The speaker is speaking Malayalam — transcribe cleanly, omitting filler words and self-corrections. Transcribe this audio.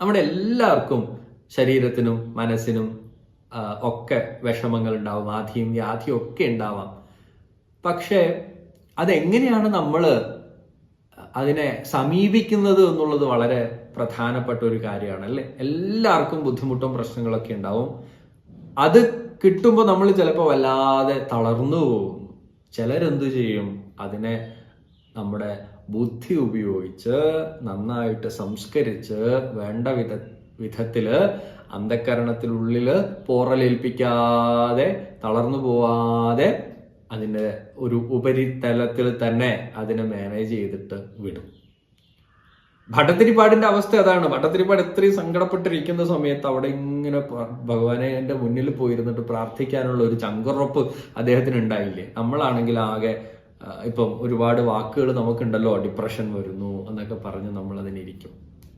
നമ്മുടെ എല്ലാവർക്കും ശരീരത്തിനും മനസ്സിനും ഒക്കെ വിഷമങ്ങൾ ഉണ്ടാവും, ആധിയും വ്യാധിയും ഒക്കെ ഉണ്ടാവാം. പക്ഷേ അതെങ്ങനെയാണ് നമ്മൾ അതിനെ സമീപിക്കുന്നത് എന്നുള്ളത് വളരെ പ്രധാനപ്പെട്ട ഒരു കാര്യമാണ് അല്ലേ. എല്ലാവർക്കും ബുദ്ധിമുട്ടും പ്രശ്നങ്ങളൊക്കെ ഉണ്ടാവും. അത് കിട്ടുമ്പോൾ നമ്മൾ ചിലപ്പോൾ വല്ലാതെ തളർന്നു പോകും. ചിലരെന്തു ചെയ്യും, അതിനെ നമ്മുടെ ബുദ്ധി ഉപയോഗിച്ച് നന്നായിട്ട് സംസ്കരിച്ച് വേണ്ട വിധത്തില് അന്ധക്കരണത്തിനുള്ളില് പോറലേൽപ്പിക്കാതെ തളർന്നു പോവാതെ അതിൻ്റെ ഒരു ഉപരിതലത്തിൽ തന്നെ അതിനെ മാനേജ് ചെയ്തിട്ട് വിടും. ഭട്ടതിരിപ്പാടിന്റെ അവസ്ഥ അതാണ്. ഭട്ടതിരിപ്പാട് ഇത്രയും സങ്കടപ്പെട്ടിരിക്കുന്ന സമയത്ത് അവിടെ ഇങ്ങനെ ഭഗവാനെ എൻ്റെ മുന്നിൽ പോയിരുന്നിട്ട് പ്രാർത്ഥിക്കാനുള്ള ഒരു ചങ്കുറപ്പ് അദ്ദേഹത്തിന് ഉണ്ടായില്ലേ. നമ്മളാണെങ്കിൽ ആകെ ഇപ്പം ഒരുപാട് വാക്കുകൾ നമുക്കുണ്ടല്ലോ, ഡിപ്രഷൻ വരുന്നു എന്നൊക്കെ പറഞ്ഞ് നമ്മൾ അതിനിരിക്കും.